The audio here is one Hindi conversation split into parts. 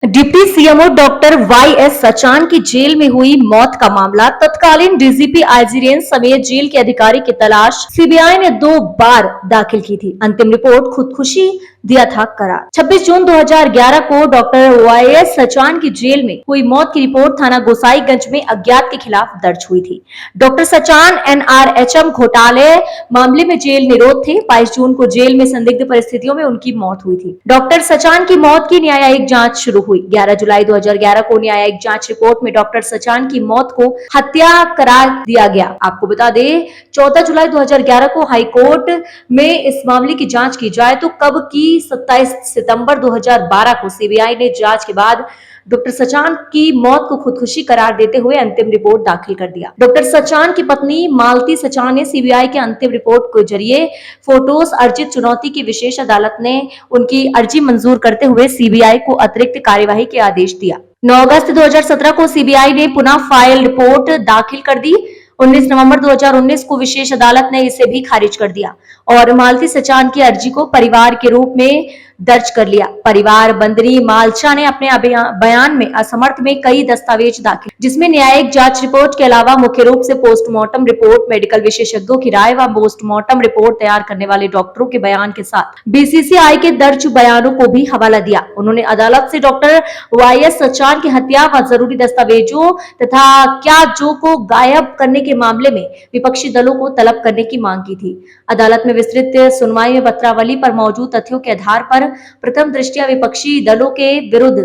Deputy CMO doctor Y S. Sachan की जेल में हुई मौत का मामला तत्कालीन डीजीपी आईजी रेंज समेत जेल के अधिकारी की तलाश सीबीआई ने 2 बार दाखिल की थी। अंतिम रिपोर्ट खुदकुशी दिया था करार। 26 जून 2011 को डॉक्टर वाई.एस. सचान की जेल में हुई मौत की रिपोर्ट थाना गोसाईगंज में अज्ञात के खिलाफ दर्ज हुई थी। डॉक्टर सचान एनआरएचएम घोटाले मामले में जेल निरोध थे। 22 जून को जेल में संदिग्ध परिस्थितियों में उनकी मौत हुई थी। डॉक्टर सचान की मौत की न्यायिक जांच शुरू हुई। 11 जुलाई 2011 को न्यायिक जांच रिपोर्ट में डॉक्टर सचान की मौत को हत्या करार दिया गया। आपको बता दें 14 जुलाई 2011 को हाई कोर्ट में इस मामले की जांच की जाए तो कब की 27 सितंबर 2012 को सीबीआई ने जांच के बाद डॉक्टर सचान की मौत को खुदकुशी करार देते हुए अंतिम रिपोर्ट दाखिल कर दिया। डॉक्टर सचान की पत्नी मालती सचान ने सीबीआई के अंतिम रिपोर्ट के जरिए फोटोज अर्जित चुनौती की विशेष अदालत ने उनकी अर्जी मंजूर करते हुए सीबीआई को अतिरिक्त कार्यवाही के आदेश दिया। 9 अगस्त 2017 को सीबीआई ने पुनः फाइल रिपोर्ट दाखिल कर दी। 19 नवंबर 2019 को विशेष अदालत ने इसे भी खारिज कर दिया और मालती सचान की अर्जी को परिवार के रूप में दर्ज कर लिया। परिवार बंदरी मालचा ने अपने बयान में असमर्थ में कई दस्तावेज दाखिल, जिसमें न्यायिक जांच रिपोर्ट के अलावा मुख्य रूप से पोस्टमार्टम रिपोर्ट, मेडिकल विशेषज्ञों की राय व पोस्टमार्टम रिपोर्ट तैयार करने वाले डॉक्टरों के बयान के साथ बीसीसीआई के दर्ज बयानों को भी हवाला दिया। उन्होंने अदालत से डॉक्टर वाई.एस. सचान की हत्या व जरूरी दस्तावेजों तथा क्या जो को गायब करने के मामले में विपक्षी दलों को तलब करने की मांग की थी। अदालत में विस्तृत सुनवाई में पत्रावली पर मौजूद तथ्यों के आधार पर प्रथम दृष्टया विपक्षी दलों के विरुद्ध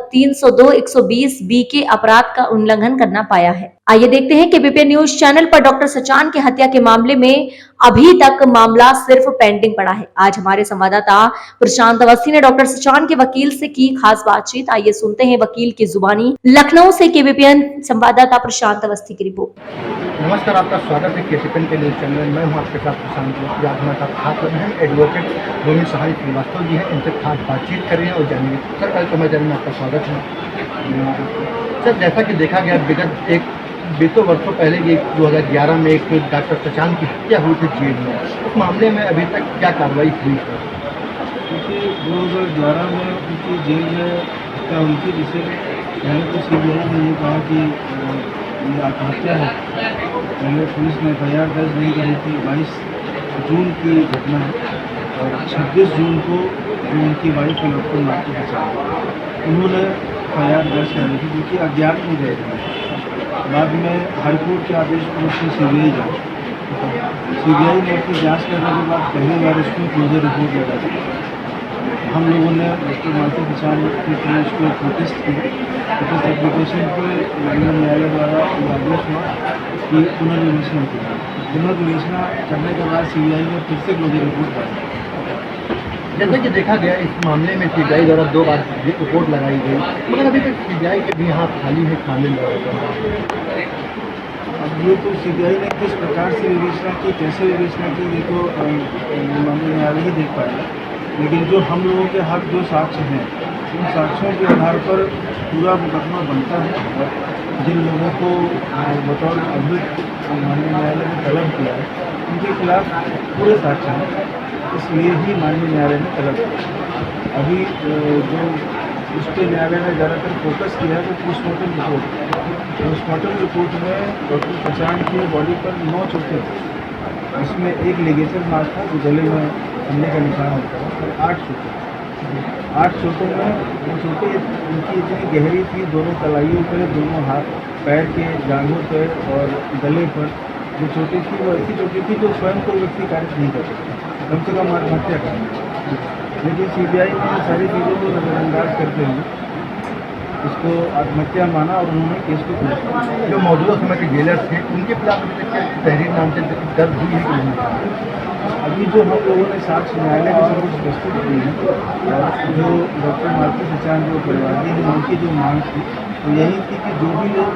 302 120 बी के अपराध का उल्लंघन करना पाया है। आइए देखते हैं केबीपी न्यूज चैनल पर डॉक्टर सचान की हत्या के मामले में अभी तक मामला सिर्फ पेंडिंग पड़ा है। आज हमारे संवाददाता प्रशांत अवस्थी ने डॉक्टर सचान के वकील से की खास बातचीत। आइए सुनते हैं वकील की जुबानी। लखनऊ से केबीपीएन संवाददाता प्रशांत अवस्थी की रिपोर्ट। नमस्कार, आपका स्वागत है केसीपीएन के न्यूज़ चैनल में। मैं हूं आपके साथ प्रशांत अवस्थी। आज हमारे साथ खास हैं एडवोकेट रोमी सहाय श्रीवास्तव जी हैं। इनसे खास बातचीत करें और जानेंगे। सर, कल समाचार में आपका स्वागत है। सर, जैसा कि देखा गया विगत बीतों वर्षों पहले ये 2011 में एक डॉक्टर सचान की हत्या हुई थी जेल में। उस मामले में अभी तक क्या कार्रवाई हुई है? क्योंकि 2011 में उनकी जेल में हत्या हुई थी, जिसे पहले तो सीबीआई ने ये कहा कि ये आत्महत्या है। पहले पुलिस ने एफआईआर दर्ज नहीं करी थी। 22 जून की घटना है और 26 जून को जो उनकी वाइफ है डॉक्टर मालती सचान, उन्होंने एफआईआर दर्ज करी थी क्योंकि अज्ञात में गए थे। बाद में हाईकोर्ट के आदेश पर उसकी सीबीआई ने अपनी जांच करने के बाद पहली बार उसमें क्लोजर रिपोर्ट लगा थी। हम लोगों ने डॉक्टर मालती सचान की तरफ उसको प्रोटेस्ट की। प्रोटेस्ट एप्लीकेशन पर माननीय न्यायालय द्वारा आदेश हुआ कि पुनर्विवेचना की। पुनर्विवेचना करने के बाद सीबीआई ने फिर से क्लोजर रिपोर्ट डाली। जैसे कि देखा गया इस मामले में सीबीआई द्वारा 2 बार रिपोर्ट लगाई गई, मगर अभी तक सीबीआई के भी यहाँ खाली है खाने में। अब ये तो सीबीआई ने किस प्रकार से विवेचना की, कैसे विवेचना की, ये तो मामले न्यायालय ही देख पाएगा। लेकिन जो हम लोगों के हक जो साक्ष्य हैं, उन साक्ष्यों के आधार पर पूरा मुकदमा बनता है। जिन लोगों को बतौर अभियुक्त माननीय न्यायालय ने तलब किया है, उनके खिलाफ पूरे साक्ष्य हैं, इसलिए ही माननीय न्यायालय ने तलब किया। अभी जो उस पर न्यायालय ने ज़्यादातर फोकस किया है वो पोस्टमार्टम रिपोर्ट। पोस्टमार्टम रिपोर्ट में डॉक्टर सचान की बॉडी पर 9 चोटें थी। इसमें एक लिगेचर मार्क था जो गले में हमले का निशान होता है, और 8 चोटें। 8 चोटों में वो चोटें उनकी इतनी गहरी थी, दोनों कलाइयों पर, दोनों हाथ पैर के जांघों पर और गले पर जो चोटें थी वो ऐसी चोटें थी जो स्वयं को व्यक्ति कार्य नहीं कर सकता, कम से कम आत्महत्या करना। लेकिन सीबीआई ने सारी चीज़ों को नज़रअंदाज करते हुए इसको आत्महत्या माना और उन्होंने केस को क्लोज किया। जो मौजूदा समय के जेलर थे उनके खिलाफ अभी तक क्या तहरीर नामजद दर्ज हुई है कि नहीं? अभी जो हम लोगों ने साक्ष्य न्यायालय के समक्ष प्रस्तुत किए हैं, जो डॉक्टर मालती सचान जो परिवादी हैं उनकी जो मांग थी तो यही थी कि जो भी लोग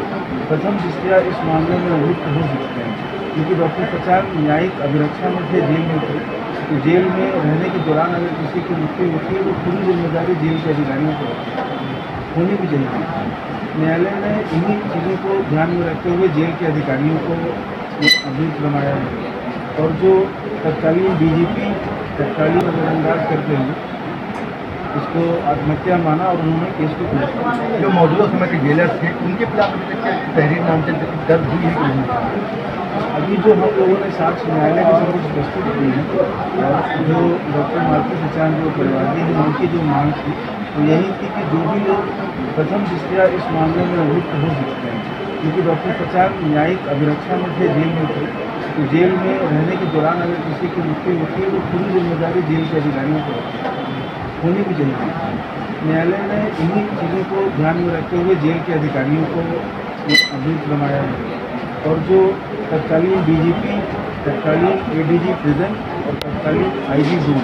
प्रथम दृष्टया इस मामले में अभियुक्त हो सकते हैं, क्योंकि डॉक्टर सचान न्यायिक अभिरक्षा में थे, जेल में थे, तो जेल में रहने के दौरान अगर किसी की मृत्यु होती है वो पूरी जिम्मेदारी जेल के अधिकारियों को होनी भी चाहिए। न्यायालय ने इन्हीं चीज़ों को ध्यान में रखते हुए जेल के अधिकारियों को अभियुक्त बनाया है और जो तत्कालीन डीजीपी तत्कालीन नज़रअंदाज करते हुए इसको आत्महत्या माना और उन्होंने केस को क्लोज कर दिया। जो मौजूदा समय के जेलर थे उनके खिलाफ अभी तक क्या तहरीर नामजद दर्ज हुई है कि नहीं? अभी जो हम लोगों ने साक्ष्य न्यायालय के समक्ष प्रस्तुत किए हैं और जो डॉक्टर मालती सचान जो परिवादी हैं उनकी जो मांग थी तो यही थी कि जो भी लोग प्रथम दृष्टया इस मामले में अभियुक्त हो सकते हैं, क्योंकि डॉक्टर सचान न्यायिक अभिरक्षा में थे, जेल में थे, तो जेल में रहने के दौरान अगर किसी की मृत्यु होती है तो पूरी जिम्मेदारी जेल के अधिकारियों को होनी भी चाहिए। न्यायालय ने इन्हीं चीज़ों को ध्यान में रखते हुए जेल के अधिकारियों को अभियुक्त बनाया है और जो तत्कालीन डीजीपी, तत्कालीन एडीजी प्रिजन और तत्कालीन आईजी जोन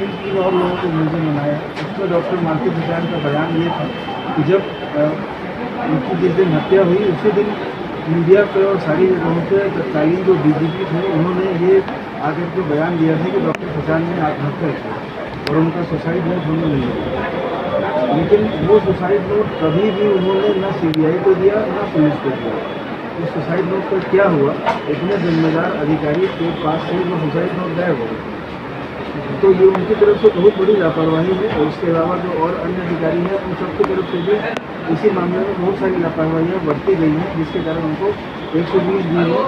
इन 3 और लोगों को मुलजिम बनाया। उसमें डॉक्टर मालती सचान का बयान ये था कि जब उनकी जिस दिन हत्या हुई उसी दिन मीडिया पे और सारी जगहों पे तत्कालीन जो डीजीपी थे उन्होंने ये आकर के बयान दिया था कि डॉक्टर सचान ने आत्महत्या की और उनका सुसाइड नोट होने नहीं लगा। लेकिन वो सुसाइड नोट कभी भी उन्होंने न सीबीआई को दिया न पुलिस को दिया। उस सुसाइड नोट पर क्या हुआ, इतने जिम्मेदार अधिकारी के पास से वो सुसाइड नोट गायब हो गया। तो ये उनकी तरफ से बहुत बड़ी लापरवाही है और इसके अलावा जो और अन्य अधिकारी हैं उन सबकी तरफ से भी इसी मामले में बहुत सारी लापरवाहियाँ बरती गई हैं, जिसके कारण उनको 120 दिन में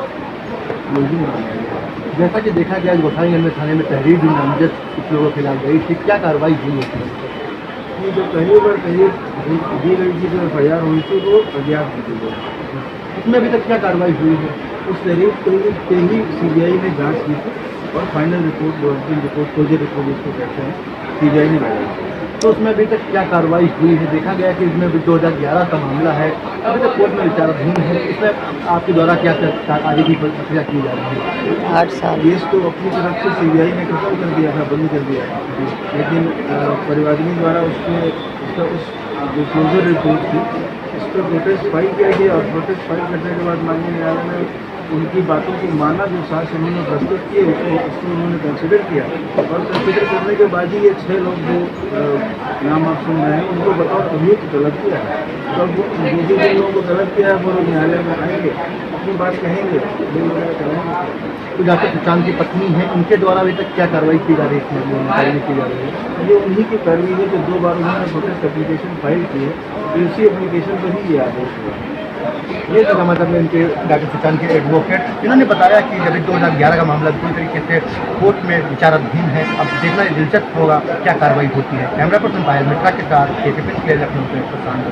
मुलजिम बनाया गया। जैसा कि देखा गया गोसाईगंज में थाने में तहरीर भी नामजद कुछ लोगों के खिलाफ गई थी, क्या कार्रवाई हुई होती है? ये जो पहली बार तहरीर दी गई थी, जो FIR हुई थी वो अज्ञात दी गई। इसमें अभी तक क्या कार्रवाई हुई है? उस तहरीर पे ही सीबीआई ने जांच की थी और फाइनल रिपोर्ट, अंतिम रिपोर्ट, क्लोजर रिपोर्ट जिसको कहते हैं, सीबीआई ने लगाई। तो उसमें अभी तक क्या कार्रवाई हुई है? देखा गया कि इसमें 2011 का मामला है, अभी तक कोर्ट में विचाराधीन है। इसमें आपके द्वारा क्या आगे की प्रक्रिया की जा रही है? 8 साल केस तो अपनी तरफ से सीबीआई ने खत्म कर दिया था, बंद कर दिया था, लेकिन परिवादिनी द्वारा उसका उस जो क्लोजर रिपोर्ट थी इस पर प्रोटेस्ट फाइल किया गया और प्रोटेस्ट फाइल करने के बाद माननीय न्यायालय ने उनकी बातों को माना। जो साक्ष्य उन्होंने प्रस्तुत किए उसको उन्होंने कंसिडर किया और कंसिडर करने के बाद ही ये 6 लोग जो नाम आप सुन रहे हैं उनको बताओ अभियुक्त तलब किया है। तब वो जो जिन लोगों को तलब किया है वो लोग न्यायालय में आएंगे, अपनी बात कहेंगे, बिल वगैरह कराएंगे। तो डॉक्टर सचान की पत्नी है, उनके द्वारा अभी तक क्या कार्रवाई की जा रही है? इसमें कार्रवाई की जा रही है? ये उन्हीं की पैरवी है जो 2 बार उन्होंने प्रोटेस्ट एप्लीकेशन फाइल की है, तो इसी एप्लीकेशन पर ही ये आदेश हुआ। ये तो मतलब इनके डॉक्टर सचान के एडवोकेट इन्होंने बताया कि जब 2011 का मामला पूरी तरीके से कोर्ट में विचाराधीन है, अब देखना दिलचस्प होगा क्या कार्रवाई होती है। कैमरा पर्सन पायल मिश्रा के साथ KCP लखनऊ से प्रशांत।